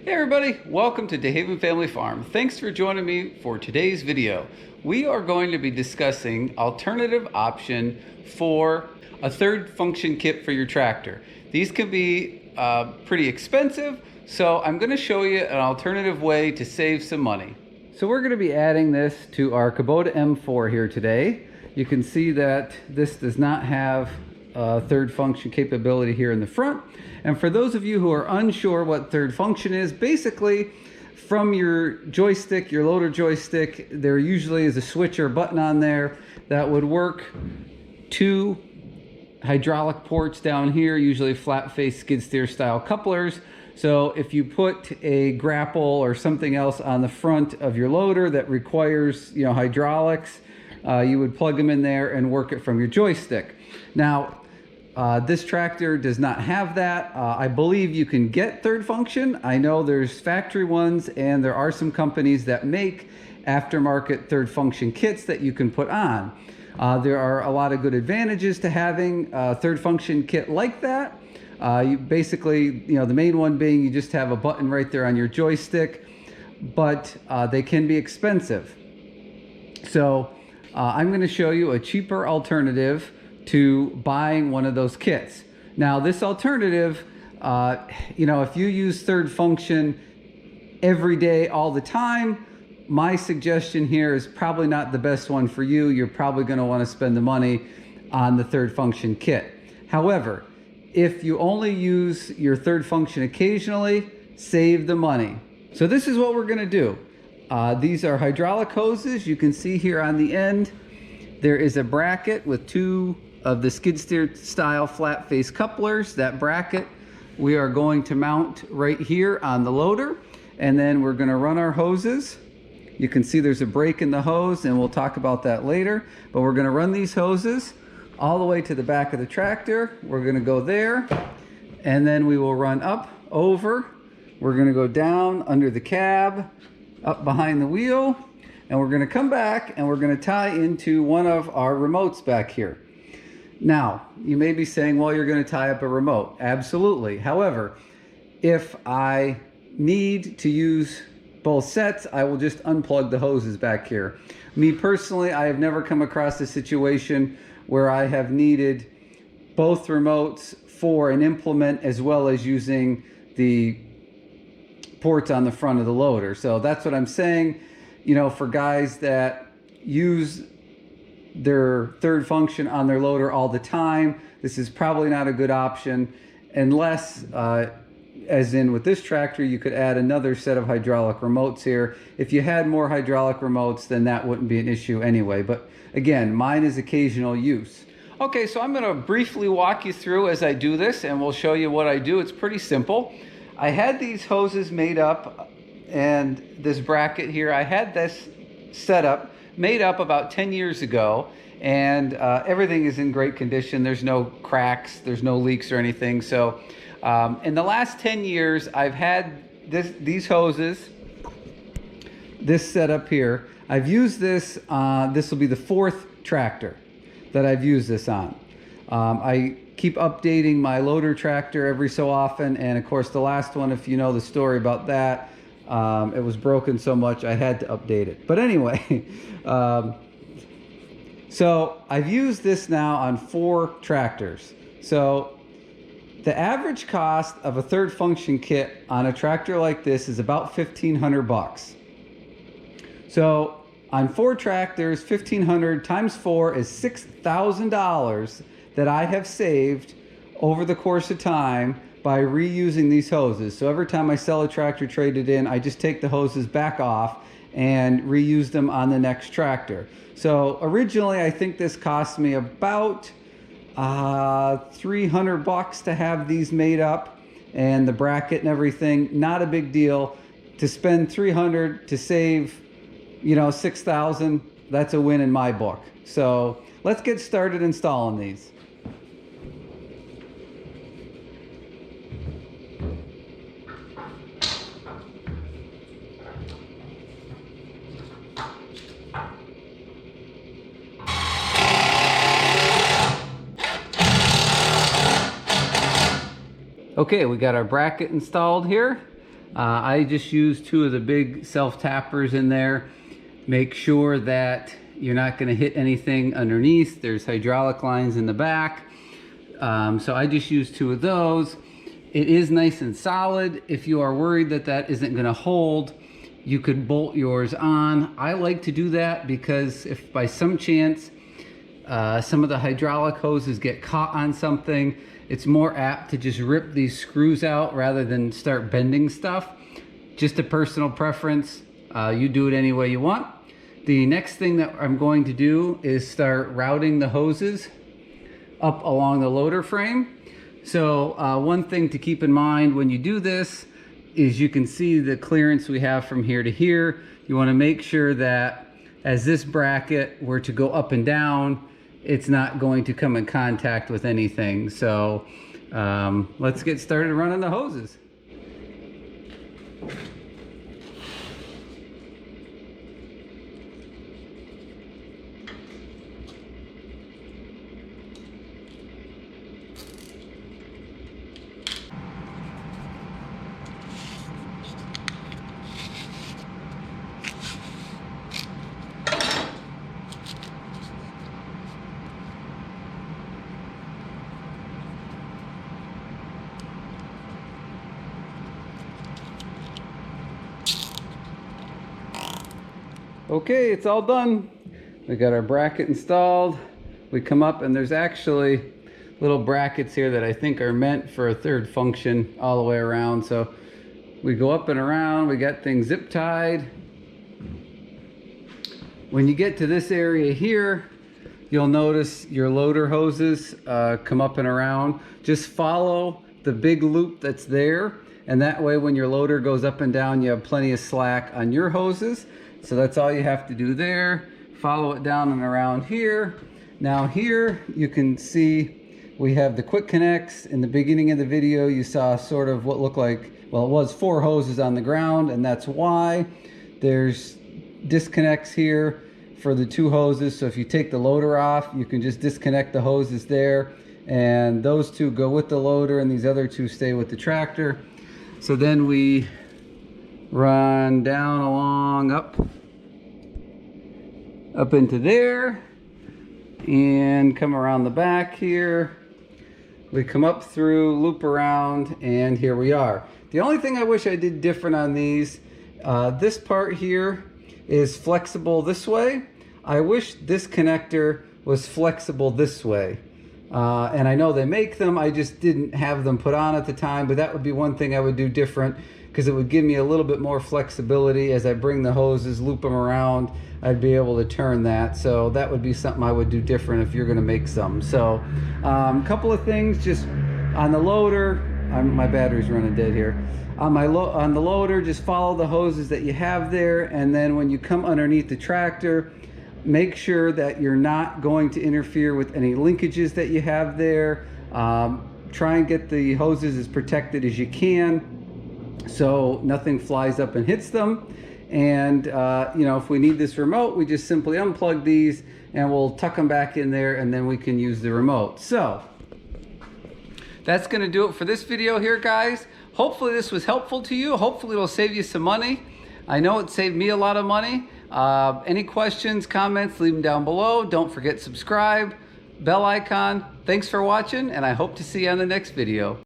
Hey everybody, welcome to DeHaven Family Farm. Thanks for joining me for today's video. We are going to be discussing alternative option for a third function kit for your tractor. These can be pretty expensive, so I'm going to show you an alternative way to save some money. So we're going to be adding this to our Kubota M4 here today. You can see that this does not have third function capability here in the front. And for those of you who are unsure what third function is, basically from your joystick, your loader joystick, there usually is a switch or button on there that would work two hydraulic ports down here, usually flat face skid steer style couplers. So if you put a grapple or something else on the front of your loader that requires, hydraulics, you would plug them in there and work it from your joystick. Now, this tractor does not have that. I believe you can get third function. I know there's factory ones, and there are some companies that make aftermarket third function kits that you can put on. There are a lot of good advantages to having a third function kit like that. You basically, the main one being you just have a button right there on your joystick, but they can be expensive. So I'm going to show you a cheaper alternative to buying one of those kits. Now this alternative, if you use third function every day all the time, my suggestion here is probably not the best one for you. You're probably going to want to spend the money on the third function kit. However, if you only use your third function occasionally, save the money. So this is what we're going to do. These are hydraulic hoses. You can see here on the end there is a bracket with two of the skid steer style flat face couplers. That bracket we are going to mount right here on the loader, and then we're going to run our hoses. You can see there's a break in the hose, and we'll talk about that later, but we're going to run these hoses all the way to the back of the tractor. We're going to go there, and then we will run up, over. We're going to go down under the cab, up behind the wheel, and we're going to come back and we're going to tie into one of our remotes back here. Now, you may be saying, well, you're going to tie up a remote. Absolutely. However, if I need to use both sets, I will just unplug the hoses back here. Me personally, I have never come across a situation where I have needed both remotes for an implement as well as using the ports on the front of the loader. So that's what I'm saying. For guys that use their third function on their loader all the time, this is probably not a good option unless, as in with this tractor, you could add another set of hydraulic remotes here. If you had more hydraulic remotes, then that wouldn't be an issue anyway. But again, mine is occasional use. Okay, so I'm going to briefly walk you through as I do this, and we'll show you what I do. It's pretty simple. I had these hoses made up, and this bracket here, I had this set up, made up about 10 years ago, and everything is in great condition. There's no cracks, there's no leaks or anything. So in the last 10 years, I've had these hoses, this setup here. I've used this, this will be the fourth tractor that I've used this on. I keep updating my loader tractor every so often, and of course the last one, if you know the story about that, it was broken so much I had to update it. But anyway, so I've used this now on 4 tractors. So the average cost of a third function kit on a tractor like this is about $1,500. So on 4 tractors, 1,500 times 4 is $6,000 that I have saved over the course of time by reusing these hoses. So every time I sell a tractor, trade it in, I just take the hoses back off and reuse them on the next tractor. So originally, I think this cost me about $300 to have these made up, and the bracket and everything. Not a big deal. To spend $300 to save, $6,000, that's a win in my book. So let's get started installing these. Okay, we got our bracket installed here. I just use 2 of the big self-tappers in there. Make sure that you're not going to hit anything underneath. There's hydraulic lines in the back. So I just use 2 of those. It is nice and solid. If you are worried that that isn't going to hold, you could bolt yours on. I like to do that because if by some chance some of the hydraulic hoses get caught on something, it's more apt to just rip these screws out rather than start bending stuff. Just a personal preference. You do it any way you want. The next thing that I'm going to do is start routing the hoses up along the loader frame. So one thing to keep in mind when you do this is you can see the clearance we have from here to here. You want to make sure that as this bracket were to go up and down, it's not going to come in contact with anything. So let's get started running the hoses. Okay, it's all done. We got our bracket installed. We come up and there's actually little brackets here that I think are meant for a third function all the way around. So we go up and around, we got things zip tied. When you get to this area here, you'll notice your loader hoses come up and around. Just follow the big loop that's there, and that way when your loader goes up and down, you have plenty of slack on your hoses. So that's all you have to do there. Follow it down and around here. Now here you can see we have the quick connects. In the beginning of the video you saw sort of what looked like, well, it was 4 hoses on the ground, and that's why. There's disconnects here for the 2 hoses. So if you take the loader off, you can just disconnect the hoses there, and those 2 go with the loader and these other 2 stay with the tractor. So then we run down along up into there and come around the back here. We come up through, loop around, and here we are. The only thing I wish I did different on these, this part here is flexible this way. I wish this connector was flexible this way. And I know they make them, I just didn't have them put on at the time, but that would be one thing I would do different, because it would give me a little bit more flexibility. As I bring the hoses, loop them around, I'd be able to turn that. So that would be something I would do different if you're gonna make some. So a couple of things just on the loader. My battery's running dead here. On the loader, just follow the hoses that you have there, and then when you come underneath the tractor, make sure that you're not going to interfere with any linkages that you have there. Try and get the hoses as protected as you can so nothing flies up and hits them. And you know, if we need this remote, we just simply unplug these and we'll tuck them back in there, and then we can use the remote. So that's going to do it for this video here, guys. Hopefully this was helpful to you. Hopefully it'll save you some money. I know it saved me a lot of money. Any questions, comments, leave them down below. Don't forget subscribe, bell icon. Thanks for watching, and I hope to see you on the next video.